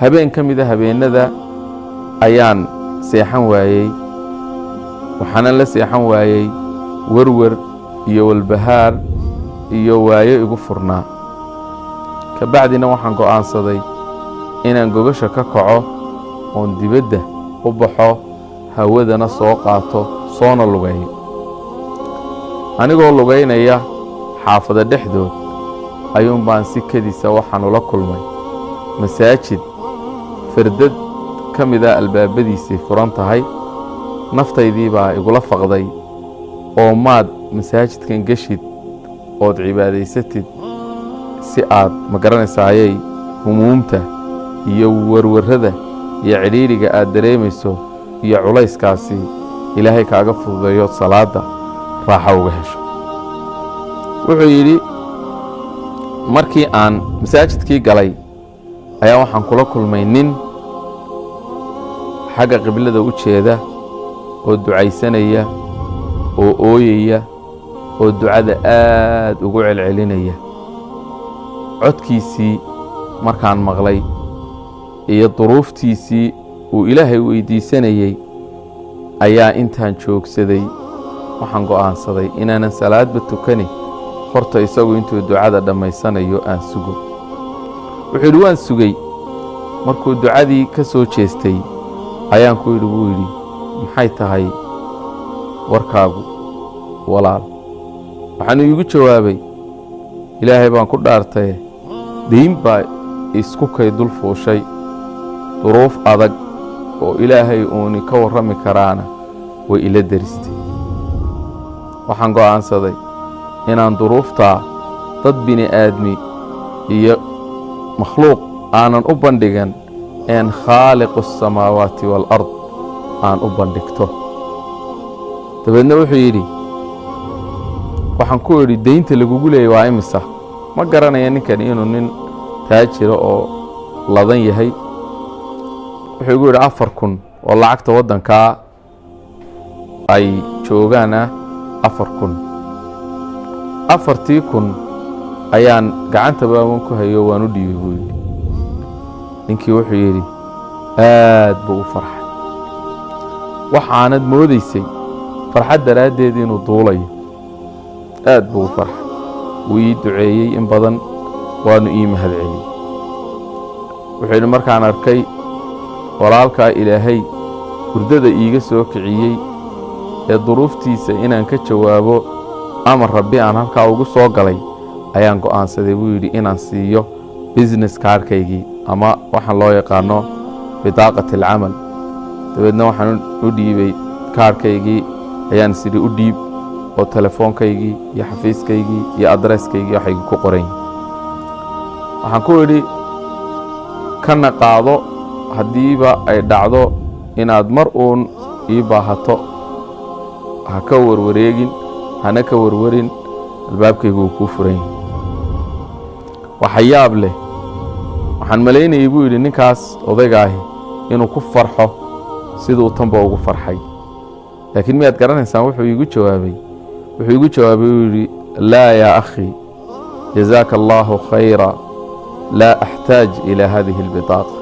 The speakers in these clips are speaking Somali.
habeen ka mid ah habeenada ayaan seexan waayey, waxaana la seexan waayey warwar iyo walbahaar iyo waayo igu furnaa. ka bacdina waxaan go'aansaday inaan gogasha ka kaco oon dibadda u baxo, hawadana soo qaato, soona lugeeyo. anigoo lugaynaya xaafada dhexdood ayuun baan si kadisa waxaan ula kulmay masaajid firdad ka mid ah albaabadiisii furan tahay. naftaydii baa igula faqday oo maad masaajidkan geshid ood cibaadaysatid si aad ma garanaysayay humuumta iyo warwarrada iyo cidhiidhiga aad dareemayso iyo culayskaasi ilaahay kaaga fududeeyo salaada raaxo uga hesho. wuxuu yidhi markii aan masaajidkii galay ayaa waxaan kula kulmay nin xagga qiblada u jeeda oo ducaysanaya oo ooyaya oo ducada aad ugu celcelinaya. codkiisii markaan maqlay iyo duruuftiisii uu ilaahay weydiisanayay ayaa intaan joogsaday waxaan go'aansaday inaanan salaadba tukani horta isagu intuu ducada dhammaysanayo aan sugo. wuxuu yidhi waan sugay. markuu ducadii ka soo jeestay ayaan ku yidhi buu yidhi maxay tahay warkaagu walaal? waxaanu iigu jawaabay ilaahay baan ku dhaartaye dayn baa isku kay dul fuushay, duruuf adag oo ilaahay uuni ka warrami karaana way ila daristay. waxaan go'aansaday inaan duruuftaa dad bini aadmi iyo makhluuq aanan u bandhigan een khaaliqu asamaawaati waalard aan u bandhigto. dabeedna wuxuu yidhi waxaan ku idhi daynta lagugu leeyay waa imisa? ma garanaya ninkani inuu nin taajiro oo ladan yahay. wuxuu igu yidhi 4,000 oo lacagta waddankaa ay joogaan 4,000. 4,000 ayaan gacanta baaban ku hayo waan u dhiibay buu yidhi. ninkii wuxuu yidhi aad buu u farxay. waxaanad moodaysay farxad daraaddeed inuu duulayo. aad buu u farxay. wuu ii duceeyey in badan, waanu ii mahadceliyey. wuxuu yidhi markaan arkay walaalkaa ilaahay hurdada iiga soo kiciyey ee duruuftiisa inaan ka jawaabo amar rabbi aan halkaa ugu soo galay ayaan go'aansaday buu yidhi inaan siiyo business kaarkaygii ama waxaan loo yaqaano bidaaqati alcamal. dabeedna waxaan u dhiibay kaarkaygii ayaan sidhi u dhiib oo telefoonkaygii iyo xafiiskaygii iyo adresskaygii waxay ku qoran yihiin. waxaan ku idhi kana qaado, haddiiba ay dhacdo inaad mar uun ii baahato ha ka warwareegin, hana ka warwarin, albaabkaygu wuu kuu furan yahay. waxa yaab leh, waxaan malaynayay buu yidhi ninkaas odaygaahi inuu ku farxo siduu tanba ugu farxay. laakiin miyaad garanaysaan wuxuu iigu jawaabay? wuxuu iigu jawaabay uu yidhi laa yaa akhi jazaaka allaahu khayra laa axtaaj ilaa haadihi albitaaqa.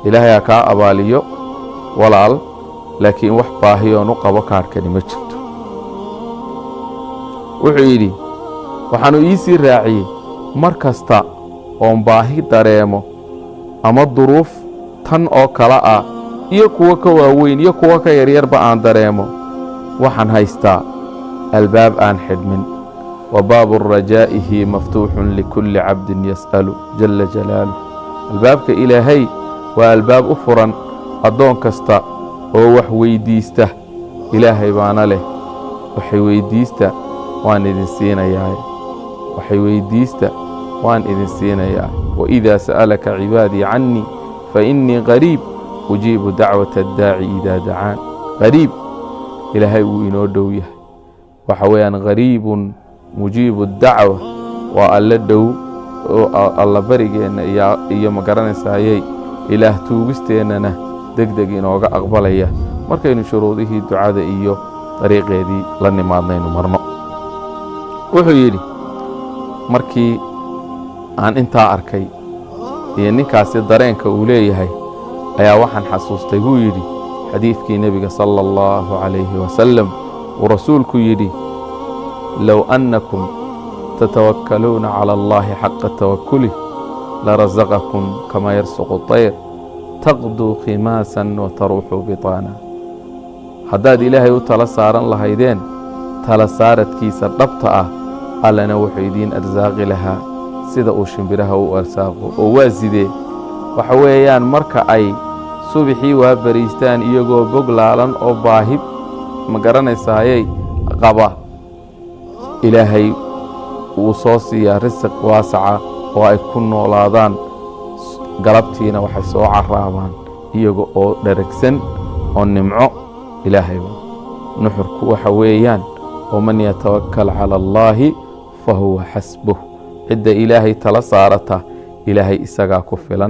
ilaahay ha kaa abaaliyo walaal, laakiin wax baahiyoon u qabo kaarhkani ma jirto. wuxuu yidhi waxaanu ii sii raaciyey mar kasta oon baahi dareemo ama duruuf tan oo kale ah iyo kuwo ka waaweyn iyo kuwo ka yaryarba aan dareemo, waxaan haystaa albaab aan xidhmin. wa baabu rajaa'ihi maftuuxun likulli cabdin yas'alu jalla jalaaluh. albaabka ilaahay waa albaab u furan addoon kasta oo wax weyddiista. ilaahay baana leh waxay weyddiista waan idin siinayaa, waxay weyddiista waan idin siinayaa. waidaa sa'alaka cibaadii cannii fainii qariib ujiibu dacwata addaaci idaa dacaan. qariib ilaahay wuu inoo dhow yahay. waxa weeyaan qariibun mujiibu dacwa, waa alla dhow oo alla barigeenna iyo ma garanaysayay ilaah tuugisteennana degdeg inooga aqbalaya markaynu shuruudihii ducada iyo dariiqeedii la nimaadnaynu marno. wuxuu yidhi markii aan intaa arkay iyo ninkaasi dareenka uu leeyahay ayaa waxaan xasuustay buu yidhi xadiidkii nebiga sala allahu calayhi wasalam uu rasuulku yidhi low annakum tatawakkaluuna cala allahi xaqa tawakulih larazaqakum kama yarsuqu طayr taqduu khimaasan wataruuxuu bitaana haddaad ilaahay u tala saaran lahaydeen tala saaradkiisa dhabta ah allana wuxuu idiin arsaaqi lahaa sida uu shimbiraha u arsaaqo oo waa sidee waxa weeyaan marka ay subaxii waa bariistaan iyagoo bog laalan oo baahib ma garanaysayay qaba ilaahay wuu soo siiyaa risiq waasaca oo ay ku noolaadaan galabtiina waxay soo caraabaan iyaga oo dharagsan oo nimco ilaahay nuxurku waxa weeyaan waman yatawakkal cala allaahi fahuwa xasbuh cidda ilaahay tala saarata ilaahay isagaa ku filan